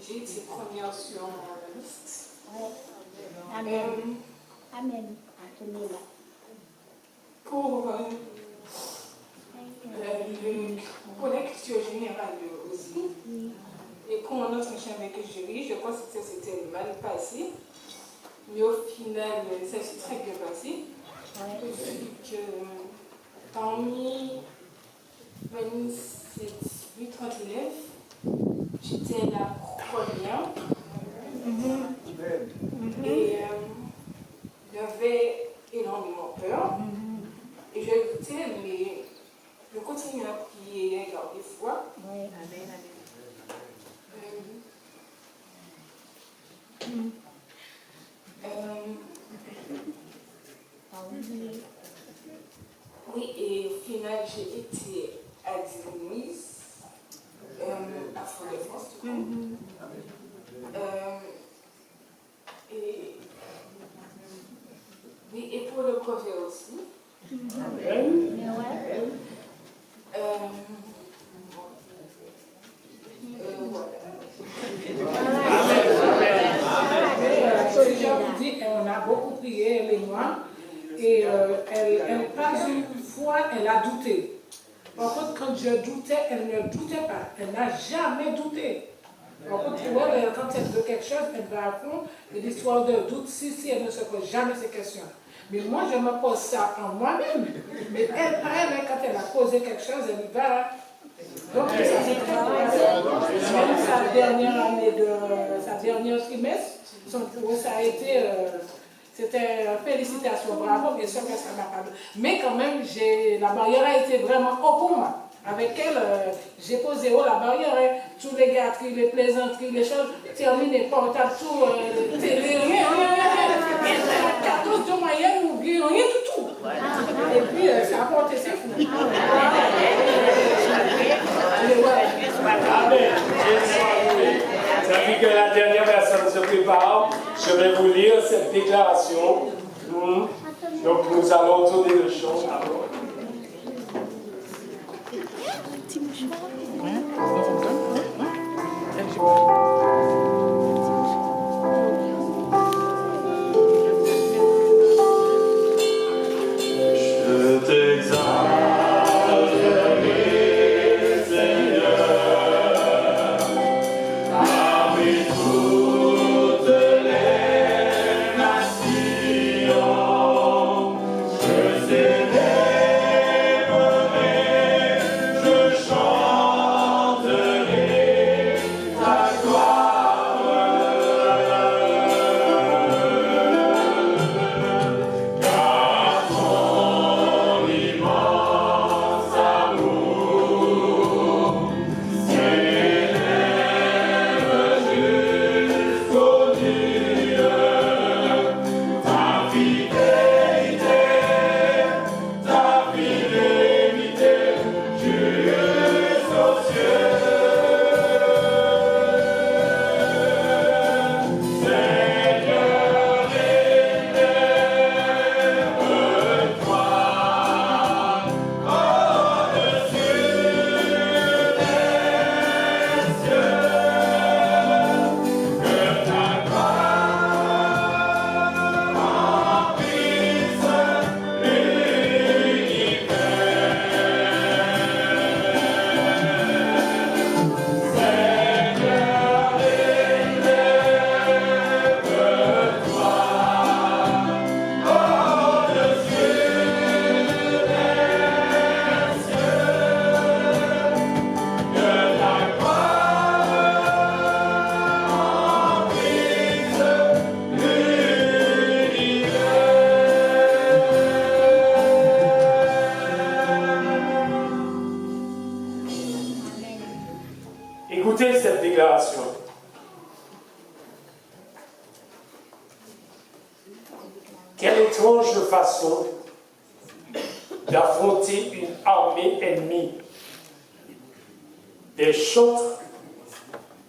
j'ai été première sur la liste. Ouais. Amen. Amen. Antonella. Pour le lecture générale aussi, et pour mon entretien avec le jury, je pense que c'était mal passé, mais au final, ça s'est très bien passé. Que parmi 27 830 élèves, j'étais la première. Et j'avais énormément peur. Et je doutais, mais je continue à prier et à garder foi. Amen. Oui, et au final, j'ai été admise à Fort-de-France, du coup. Et pour le brevet aussi. On a beaucoup prié, elle et moi, et pas une fois, elle a douté. Par contre, quand je doutais, elle ne doutait pas. Elle n'a jamais douté. Par contre, pour elle, quand elle veut quelque chose, elle va à fond. Et l'histoire de doute, si elle ne se pose jamais ces questions. Mais moi, je me pose ça en moi-même. Mais elle, pareil, quand elle a posé quelque chose, elle y va. Donc, ça s'est très bien passé. Même sa dernière année sa dernière trimestre, ça a été, c'était félicitations, bravo, mais ça m'a pas donné. Mais quand même, la barrière a été vraiment haut pour moi. Avec elle, j'ai posé haut la barrière, tous les gâteries, les plaisanteries, les choses terminées, portables, tout, télé, rien, 14 de moyenne, ou bien rien du tout. Et puis, ça a porté ses fruits. Ça fait que la dernière personne se prépare. Je vais vous lire cette déclaration. Donc nous allons tourner le champ. Je t'exalte. Écoutez cette déclaration. Quelle étrange façon d'affronter une armée ennemie. Des chantres,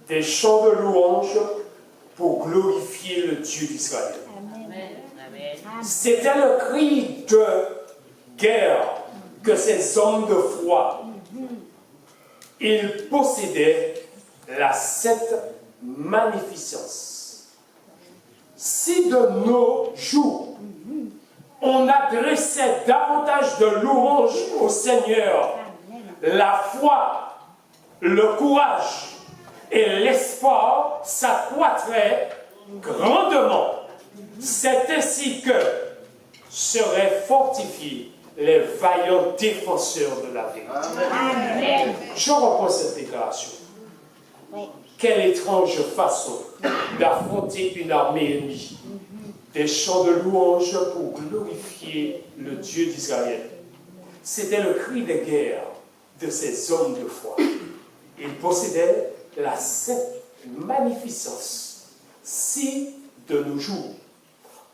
des chants de louange pour glorifier le Dieu d'Israël. C'était le cri de guerre que ces hommes de foi, ils possédaient la Sainte magnificence. Si de nos jours, on adressait davantage de louanges au Seigneur, la foi, le courage et l'espoir s'accroîtraient grandement. C'est ainsi que seraient fortifiés les vaillants défenseurs de la vérité. Amen. Je reprends cette déclaration. Oui. Quelle étrange façon d'affronter une armée ennemie. Des chants de louange pour glorifier le Dieu d'Israël. C'était le cri de guerre de ces hommes de foi. Ils possédaient la sainte magnificence. Si, de nos jours,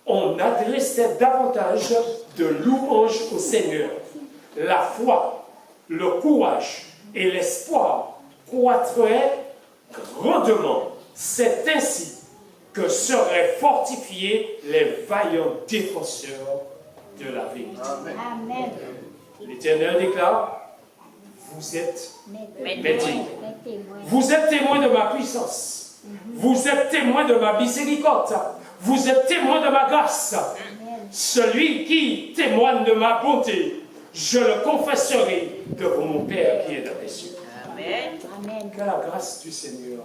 on adressait davantage de louanges au Seigneur, la foi, le courage et l'espoir croîtraient grandement. C'est ainsi que seraient fortifiés les vaillants défenseurs de la vérité. Amen. L'Éternel déclare, vous êtes Mes mes témoins. Vous êtes témoins de ma puissance. Vous êtes témoins de ma miséricorde. Vous êtes témoins de ma grâce. Celui qui témoigne de ma bonté, je le confesserai devant mon Père qui est dans les cieux. Amen. Amen. Que la grâce du Seigneur.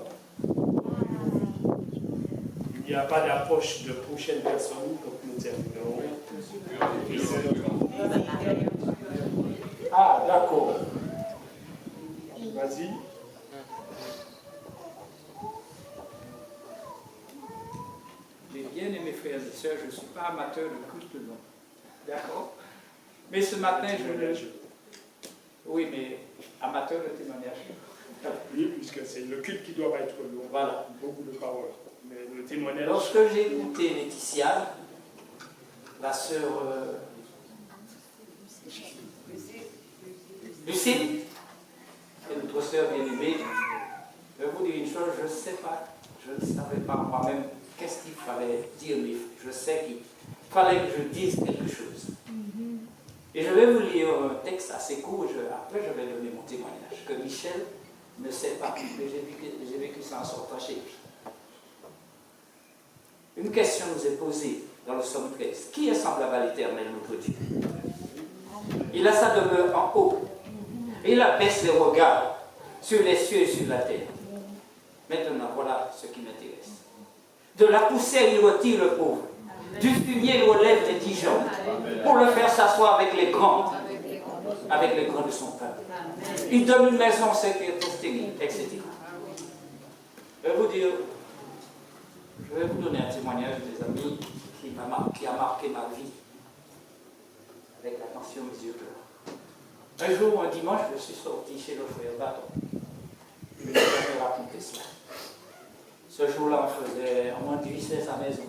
Il n'y a pas d'approche de prochaine personne, donc nous terminerons. Ah, d'accord. Vas-y. Mes bien-aimés frères et sœurs, je ne suis pas amateur de culte long. D'accord? Mais ce matin, Oui, mais amateur de témoignage. Oui, puisque c'est le culte qui doit être long. Voilà. Beaucoup de paroles. Mais le témoignage. Lorsque j'ai écouté Laetitia, la sœur Lucille, et notre sœur bien-aimée, je vais vous dire une chose, je ne sais pas, je ne savais pas moi-même qu'est-ce qu'il fallait dire, mais je sais qu'il fallait que je dise quelque chose. Et je vais vous lire un texte assez court, après je vais donner mon témoignage, que Michel ne sait pas, mais j'ai vécu ça en sortant chez lui. Une question nous est posée dans le psaume 13. Qui est semblable à l'Éternel, notre Dieu? Il a sa demeure en haut. Et il abaisse les regards sur les cieux et sur la terre. Maintenant, voilà ce qui m'intéresse. De la poussière, il retire le pauvre. Du fumier, il relève les indigents pour le faire s'asseoir avec les grands de son peuple. Il donne une maison sécurité stérile, etc. Je vais vous donner un témoignage des amis qui a marqué ma vie avec l'attention mes yeux pleurent. Un jour, un dimanche, je suis sorti chez le frère Bâton. Il m'a jamais raconté cela. Ce jour-là, on m'induisait sa maison.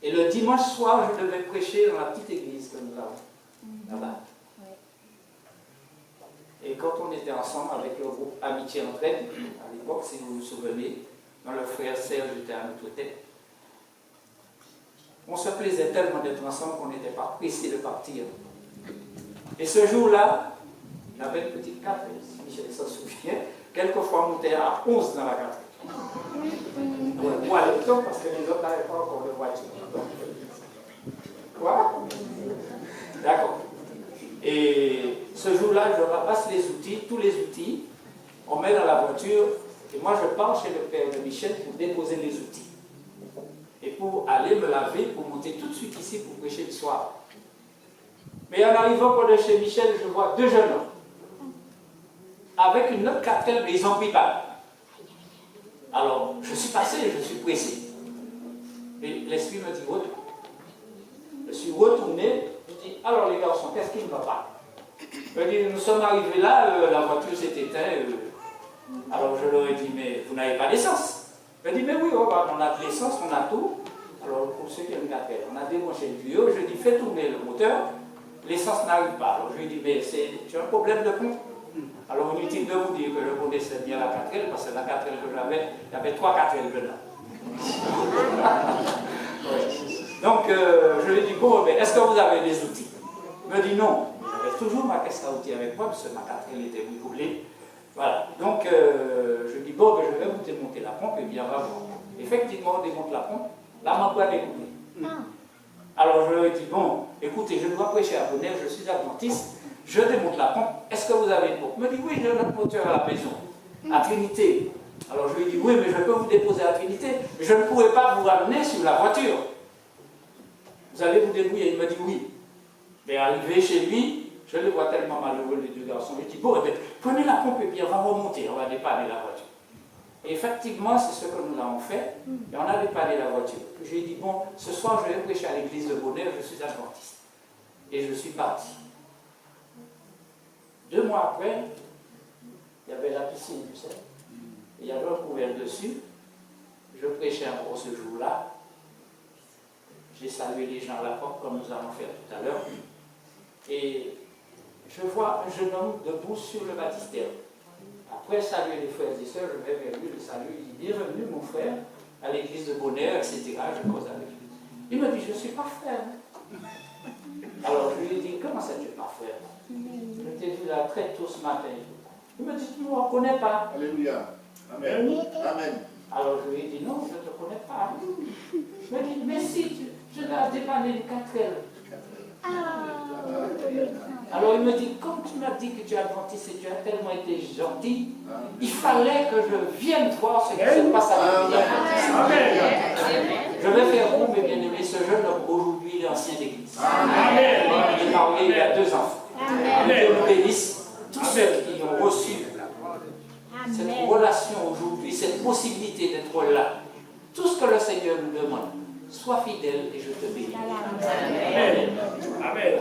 Et le dimanche soir, je devais prêcher dans la petite église que nous avons, là-bas. Et quand on était ensemble avec le groupe Amitié Entraide, à l'époque, si vous vous souvenez, dans le frère Serge était à notre tête, on se plaisait tellement d'être ensemble qu'on n'était pas pressé de partir. Et ce jour-là, il y avait une petite carte, si Michel s'en souvient, quelquefois on montait à 11 dans la carte. Moi, à l'époque, parce que les autres n'avaient pas encore de voiture. Quoi? D'accord. Et ce jour-là, je ramasse les outils, tous les outils, on met dans la voiture, et moi je pars chez le père de Michel pour déposer les outils. Et pour aller me laver, pour monter tout de suite ici pour prêcher le soir. Mais en arrivant près de chez Michel, je vois deux jeunes hommes, avec une autre 4L, mais ils n'ont pris pas. Alors, je suis passé, je suis pressé. Et l'esprit me dit, retourne. Je suis retourné, je dis, alors les garçons, qu'est-ce qui ne va pas? Je dis, nous sommes arrivés là, la voiture s'est éteinte. Alors je leur ai dit, mais vous n'avez pas d'essence? Je dis, mais oui, regarde, on a de l'essence, on a tout. Alors pour ceux qui ont une appel, on a débranché le tuyau, je dis, fais tourner le moteur, l'essence n'arrive pas. Alors je lui dis, mais c'est un problème de pompe. Alors inutile de vous dire que je connaissais bien la 4L, parce que la 4L que j'avais, il y avait 3 4L dedans. Ouais. Donc je lui dis, bon, mais est-ce que vous avez des outils? Il me dit non. J'avais toujours ma caisse à outils avec moi, parce que ma 4L était brûlée. Voilà. Donc, je dis, bon, ben, je vais vous démonter la pompe et bien, on va voir. Effectivement, on démonte la pompe. La mambo a découpé. Alors, je lui ai dit, bon, écoutez, je dois prêcher à Bonheur, je suis adventiste, je démonte la pompe. Est-ce que vous avez une pompe? Il me dit, oui, j'ai un moteur à la maison, à Trinité. Alors, je lui ai dit, oui, mais je peux vous déposer à Trinité, mais je ne pourrai pas vous ramener sur la voiture. Vous allez vous débrouiller. Il me dit, oui. Mais arrivé chez lui, je le vois tellement malheureux, les deux garçons. Il dit, bon, eh bien, prenez la pompe et puis on va remonter, on va dépanner la voiture. Et effectivement, c'est ce que nous avons fait, et on a dépanné la voiture. Puis j'ai dit, bon, ce soir, je vais prêcher à l'église de Bonheur, je suis adventiste. Et je suis parti. 2 mois après, il y avait la piscine, tu sais. Il y avait un couvert dessus. Je prêchais encore ce jour-là. J'ai salué les gens à la porte, comme nous allons faire tout à l'heure. Et je vois un jeune homme debout sur le baptistère. Après saluer les frères et sœurs, je vais vers lui, le salut, il dit, bienvenue mon frère, à l'église de Bonheur, etc. Je cause avec lui. Il me dit, je ne suis pas frère. Alors je lui ai dit, comment ça tu n'es pas frère? Je t'ai vu là très tôt ce matin. Il me dit, tu ne me reconnais pas. Alléluia. Amen. Amen. Alors je lui ai dit, non, je ne te connais pas. Il me dit, mais si, je l'ai dépanné les 4 heures. Alors il me dit, comme tu m'as dit que tu es adventiste et tu as tellement été gentil, il fallait que je vienne voir ce qui se passe à l'église. Je vais faire vous, mes bien-aimés, ce jeune homme, aujourd'hui, il est ancien d'église. Il est marié, il a 2 enfants. Dieu nous bénisse tous ceux qui ont reçu cette relation aujourd'hui, cette possibilité d'être là. Tout ce que le Seigneur nous demande, sois fidèle et je te bénis. Amen. Amen.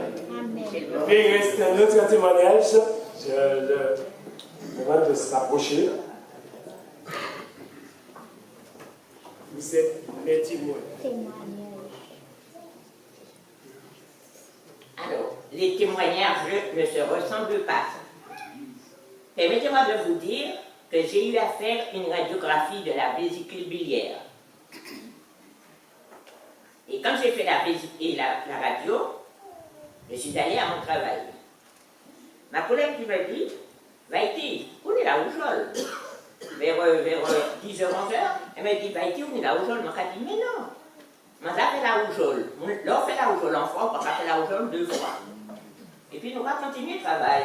Il reste un autre témoignage. Je le demande de se rapprocher. Vous êtes les témoins. Alors, les témoignages ne se ressemblent pas. Permettez-moi de vous dire que j'ai eu à faire une radiographie de la vésicule biliaire. Et quand j'ai fait la radio, je suis allée à mon travail. Ma collègue qui m'a dit, Vaïti, on est là au Jol. Vers 10h, 11h, elle m'a dit, Vaïti, on est là au Jol. Je m'a dit, mais non. On a fait la Oujol. On fait la Oujol en France, on a fait la Oujol 2 fois. Et puis, on va continuer le travail.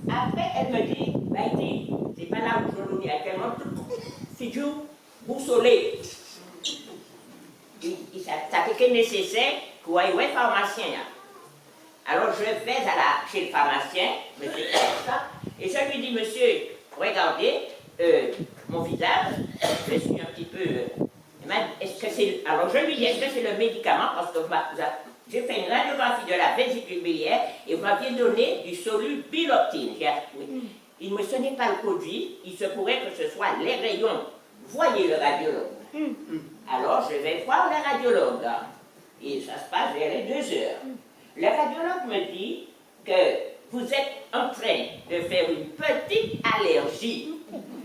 Après, elle me dit, Vaïti, c'est pas la Oujol, on est actuellement c'est du boussolé. Ça fait que nécessaire pour aller voir le pharmacien. Alors, je vais chez le pharmacien, monsieur, et je lui dis, monsieur, regardez mon visage, je suis un petit peu. Est-ce que c'est. Alors, je lui dis, est-ce que c'est le médicament? Parce que j'ai fait une radiographie de la vésicule biliaire et vous m'aviez donné du soluble biloctine. Il ne me sonnait pas le produit, il se pourrait que ce soit les rayons. Voyez le radiologue. Alors, je vais voir le radiologue. Et ça se passe vers les 2h. Le radiologue me dit que vous êtes en train de faire une petite allergie.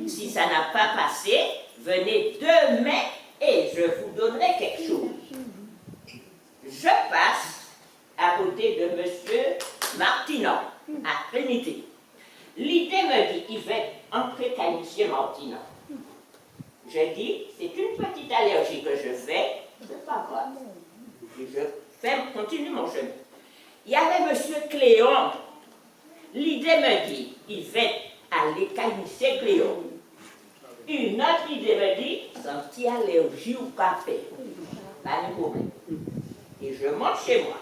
Si ça n'a pas passé, venez demain et je vous donnerai quelque chose. Je passe à côté de M. Martineau, à Trinité. L'idée me dit, il va entrer qu'à M. Martineau. J'ai dit, c'est une petite allergie que je fais, c'est pas grave. Et je continue mon chemin. Il y avait M. Cléon. L'idée me dit, il va aller qu'à M. Cléon. Une autre idée me dit, senti allergie au café. Pas de problème. Et je monte chez moi.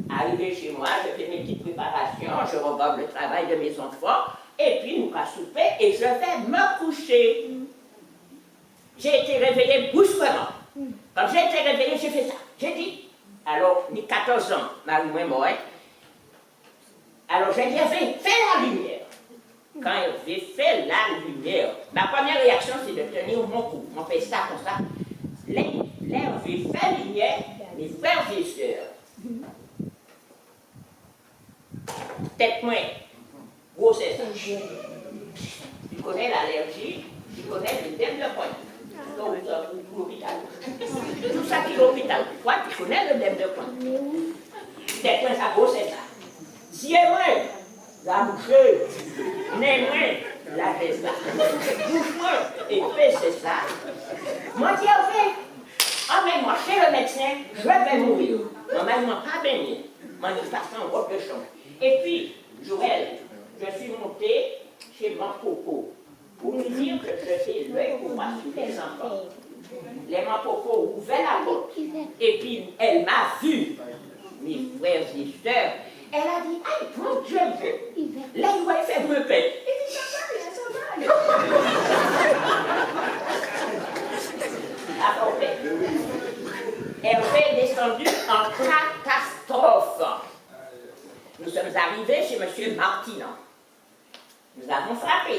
Arrivé chez moi, je fais mes petites préparations, je regarde le travail de mes enfants, et puis nous allons souper, et je vais me coucher. J'ai été réveillée brusquement. Quand j'ai été réveillée, j'ai fait ça. J'ai dit, alors, j'ai 14 ans, Marie-moi morte. Alors j'ai dit, fais la lumière. Quand j'ai fait la lumière, ma première réaction, c'est de tenir mon cou. On fait ça comme ça. L'air, j'ai fait la lumière, mes frères et sœurs. Tête-moi, gros, c'est ça. Tu connais l'allergie, tu connais le dème de poing. L'hôpital. Tout ça qui est l'hôpital. Toi, tu connais le dème de poing. Tête-moi, ça, gros, c'est ça. Si moi, la bouche, né-moi, Là, j'ai ça. Bouche-moi et fais c'est ça. Moi, dis au fait, emmène-moi chez le médecin, je vais mourir. Normalement, pas baigné. Moi, je passe en robe de chambre. Et puis, Joël, je suis montée chez mon coco pour lui dire que je fais l'œil pour moi sur les enfants. Les mampopo ouvraient la porte. Et puis, elle m'a vu, mes frères et sœurs. Elle a dit, ah, mon Dieu, là, il va faire me paix. Et puis, ça va. Elle est descendue en catastrophe. Nous sommes arrivés chez M. Martinan. Nous avons frappé.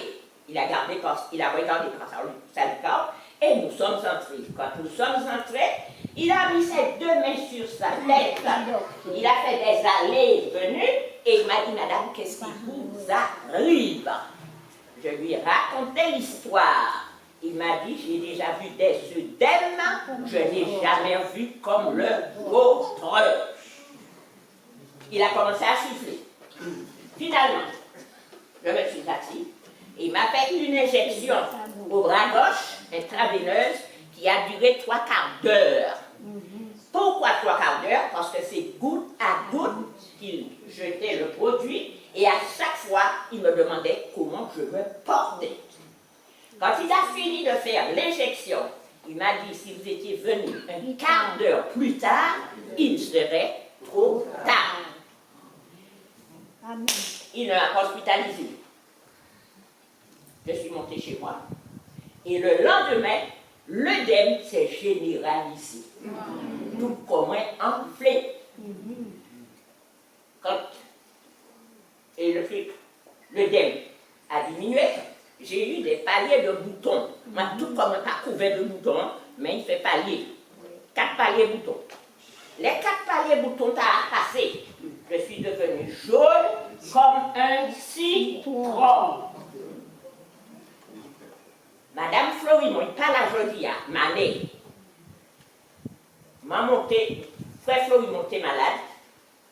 Il a regardé par sa lucarne et nous sommes entrés. Quand nous sommes entrés, il a mis ses deux mains sur sa tête. Il a fait des allées et venues et il m'a dit, madame, qu'est-ce qui vous arrive? Je lui ai raconté l'histoire. Il m'a dit, j'ai déjà vu des œdèmes, je n'ai jamais vu comme le vôtre. Il a commencé à siffler. Finalement, je me suis assise et il m'a fait une injection au bras gauche, intraveineuse, qui a duré 3 quarts d'heure. Pourquoi 3 quarts d'heure? Parce que c'est goutte à goutte qu'il jetait le produit et à chaque fois, il me demandait comment je me portais. Quand il a fini de faire l'injection, il m'a dit, si vous étiez venu un quart d'heure plus tard, il serait trop tard. Amen. Il ne m'a pas hospitalisé. Je suis montée chez moi. Et le lendemain, l'œdème s'est généralisé. Tout comme un enflé. Quand l'œdème a diminué, j'ai eu des paliers de boutons. Moi, tout comme un pas couvert de boutons, mais il fait palier. 4 paliers boutons. Les 4 paliers boutons t'as passé. Je suis devenue jaune comme un citron. Madame Florimond, il parle à Jodia, Mané. M'a monté, frère Florimond était malade.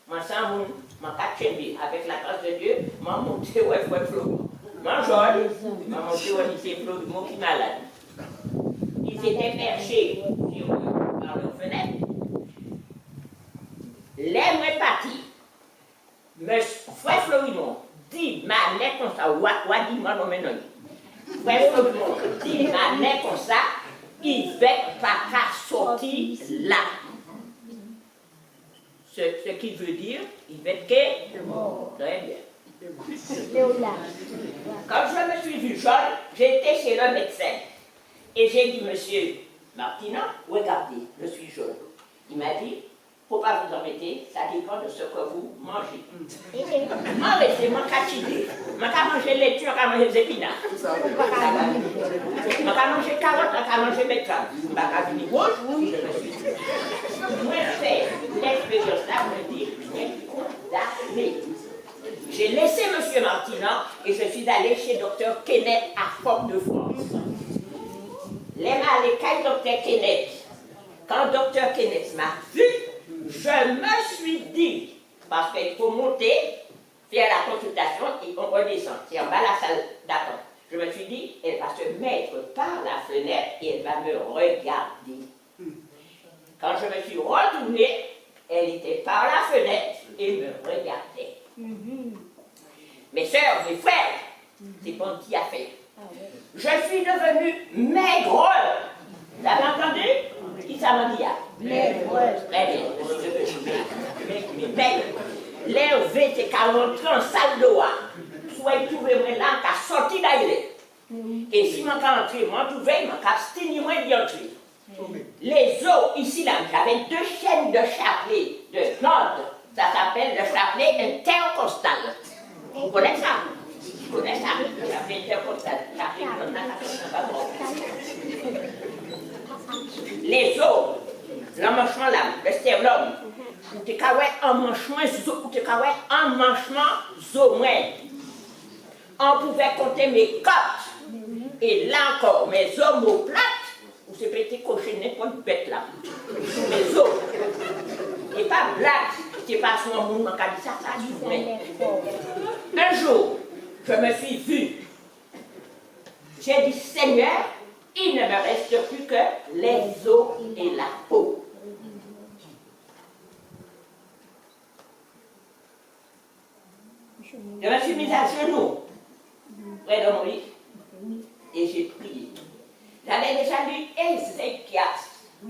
Moi, sans mon avec la grâce de Dieu, m'a monté, ouais, frère Florimond. Moi, jaune, m'a monté, ouais, lycée Florimond qui est malade. Ils étaient perchés par leur fenêtre. Les moins partis. Frère Florimond dit, Mané comme ça, ou dit, moi, non, mais non. Frère Florimond dit, Mané comme ça, il va pas sortir là. Ce qui veut dire, il va être très bien. Quand je me suis vue jeune, j'étais chez le médecin. Et j'ai dit, monsieur Martinan, regardez, je suis jaune. Il m'a dit, il ne faut pas vous embêter, ça dépend de ce que vous mangez. Moi, c'est mon cachidé. Je vais manger laitue, je vais manger des épinards. Je vais manger carottes, je vais manger betterave. Je vais manger rouge. Moi, je fais l'expérience là, je me dis, je suis condamné. J'ai laissé M. Martinan et je suis allée chez Dr Kenneth à Fort-de-France. Les malais, Dr Kenneth. Quand Dr Kenneth m'a vu, je me suis dit, parce qu'il faut monter, faire la consultation et on redescend. C'est en bas la salle d'attente. Je me suis dit, elle va se mettre par la fenêtre et elle va me regarder. Quand je me suis retournée, elle était par la fenêtre et me regardait. Mes soeurs, mes frères, c'est mon petit affaire. Je suis devenue maigre. Vous avez entendu? Qui ça m'a dit? Maigre. Très bien, je suis devenue maigre. L'hervé, c'est qu'à rentrer en salle de loi, soit trouver là qu'à sortir d'ailleurs. Et si je suis entré, moi, je trouvais qu'à abstenir d'y entrer. Les os, ici, là, j'avais 2 chaînes de chapelet, de nodes. Ça s'appelle le chapelet intercostal. Vous connaissez ça? Vous connaissez ça? Le chapelet intercostal. Les os, l'emmanchement là, le sternum, ou te kawè en manchement zo moins. On pouvait compter mes côtes. Et là encore, mes omoplates, ou se pété cocher n'importe bête là. Mes os. Et pas blague, c'est pas son monde qui a dit ça, ça dit mais. Un jour, je me suis vue J'ai dit, Seigneur, il ne me reste plus que les os et la peau. Je me suis mise à genoux près de mon lit et j'ai prié. J'avais déjà lu Ézéchias. Je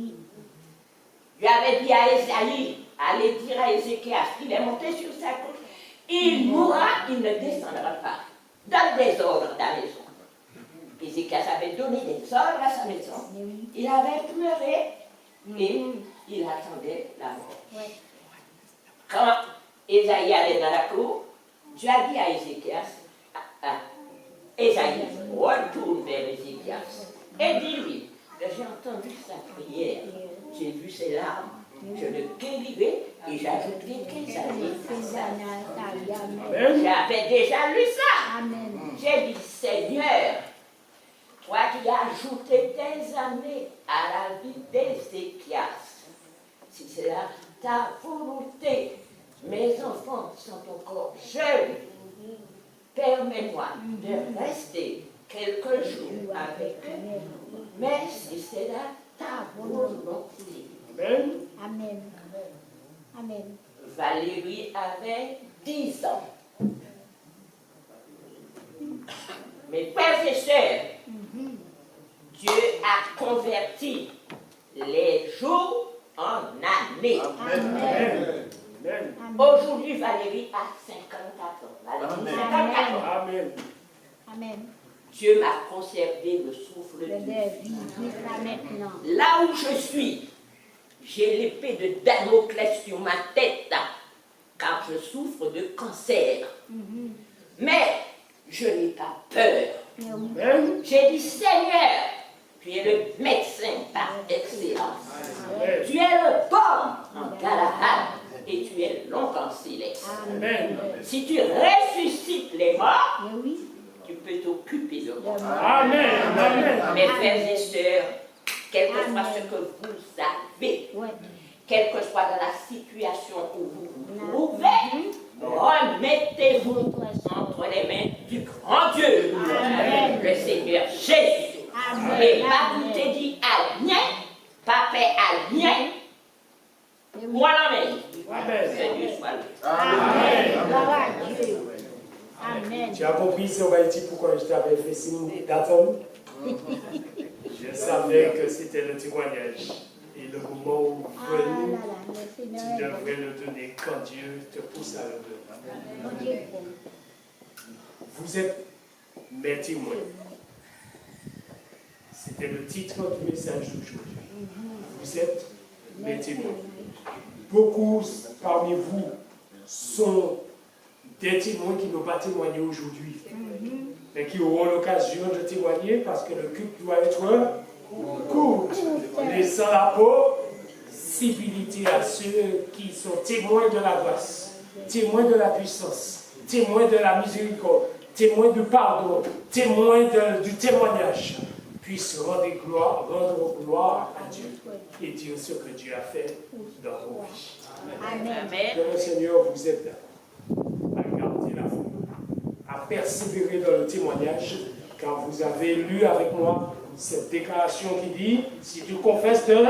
lui avais dit à Esaïe, allez dire à Ézéchias, il est monté sur sa couche, il mourra, il ne descendra pas. Donne des ordres à ta maison. Ézéchias avait donné des ordres à sa maison. Il avait pleuré et il attendait la mort. Quand Esaïe allait dans la cour, Dieu a dit à Ézéchias, Esaïe, retourne vers Ézéchias et dis-lui que j'ai entendu sa prière, j'ai vu ses larmes, je le guérirai et j'ajouterai quelques années à sa vie. J'avais déjà lu ça. J'ai dit, Seigneur, toi qui as ajouté des années à la vie d'Ézéchias, si c'est là ta volonté, mes enfants sont encore jeunes, permets-moi de rester quelques jours avec eux. Mais si c'est là ta volonté. Amen. Amen. Valérie avait 10 ans. Mes frères et sœurs, Dieu a converti les jours en années. Amen. Aujourd'hui, Valérie a 54 ans. Valérie, 54 ans. Amen. Amen. Dieu m'a conservé le souffle Le du vie jusqu'à maintenant. Là où je suis, j'ai l'épée de Damoclès sur ma tête, car je souffre de cancer. Mais je n'ai pas peur. J'ai dit, Seigneur, tu es le médecin par excellence. Tu es le bon en Galahad et tu es long en silence. Si tu ressuscites les morts, tu peux t'occuper de moi. Amen. Mes frères et sœurs, quel que soit ce que vous avez, quelle que soit dans la situation où vous vous trouvez, remettez-vous entre les mains du grand Dieu, le Seigneur Jésus. Et pas vous te dit à rien, pas fait à rien, moi la main. Que Dieu soit là. Gloire à Dieu. Amen. Tu as compris, c'est Haïti, pourquoi je t'avais fait signe d'attendre. Je savais que c'était le témoignage. Et le moment où venu, tu devrais le donner quand Dieu te pousse à le donner. Vous êtes mes témoins. C'était le titre du message d'aujourd'hui. Vous êtes mes témoins. Beaucoup parmi vous sont des témoins qui n'ont pas témoigné aujourd'hui, mais qui auront l'occasion de témoigner parce que le culte doit être court, laissant la possibilité à ceux qui sont témoins de la grâce, témoins de la puissance, témoins de la miséricorde, témoins du pardon, témoins du témoignage, puissent rendre gloire à Dieu et dire ce que Dieu a fait dans vos vies. Amen. Que le Seigneur vous aide à garder la foi, à persévérer dans le témoignage, car vous avez lu avec moi cette déclaration qui dit, si tu confesses de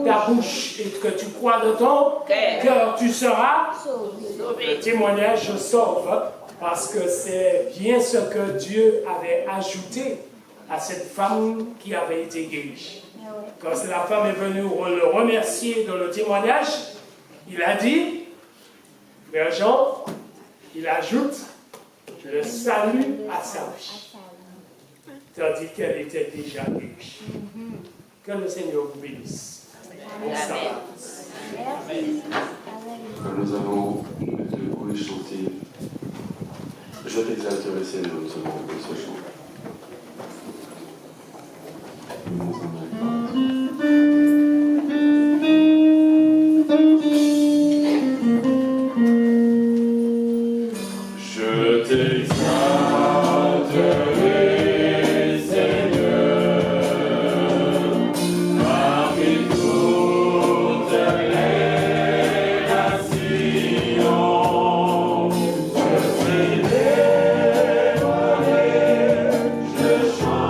ta bouche et que tu crois de ton cœur, tu seras sauvé. Le témoignage sauve, parce que c'est bien ce que Dieu avait ajouté à cette femme qui avait été guérie. Quand la femme est venue le remercier dans le témoignage, il a dit, frère Jean, il ajoute, le salut à sa vie, tandis qu'elle était déjà guérie. Que le Seigneur vous bénisse. Amen. Comme nous avons beaucoup chanté, je t'exalterai Seigneur, nous avons de ce chant. Je t'exalterai, Seigneur, parmi toutes les nations. Je suis dévoilé, je chante.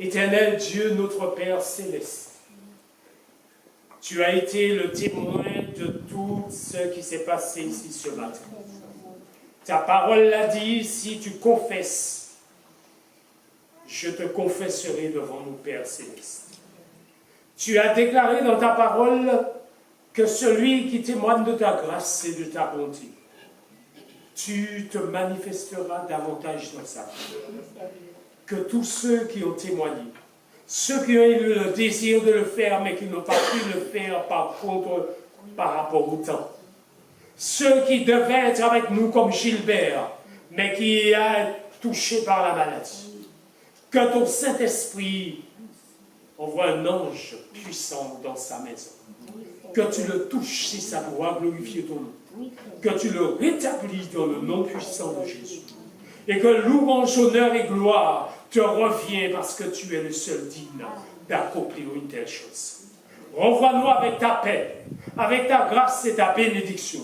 Éternel Dieu, notre Père céleste, tu as été le témoin de tout ce qui s'est passé ici ce matin. Ta parole l'a dit, si tu confesses, je te confesserai devant nous, Père céleste. Tu as déclaré dans ta parole que celui qui témoigne de ta grâce et de ta bonté, tu te manifesteras davantage dans sa vie. Que tous ceux qui ont témoigné, ceux qui ont eu le désir de le faire, mais qui n'ont pas pu le faire par rapport au temps, ceux qui devaient être avec nous comme Gilbert, mais qui est touché par la maladie, que ton Saint-Esprit envoie un ange puissant dans sa maison, que tu le touches si ça doit glorifier ton nom, que tu le rétablis dans le nom puissant de Jésus, et que louange, honneur et gloire te revient parce que tu es le seul digne d'accomplir une telle chose. Renvoie-nous avec ta paix, avec ta grâce et ta bénédiction,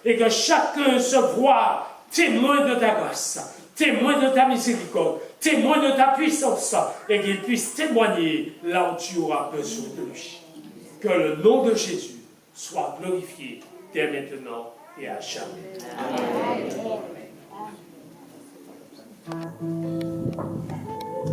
et que chacun se voit témoin de ta grâce, témoin de ta miséricorde, témoin de ta puissance, et qu'il puisse témoigner là où tu auras besoin de lui. Que le nom de Jésus soit glorifié dès maintenant et à jamais. Amen.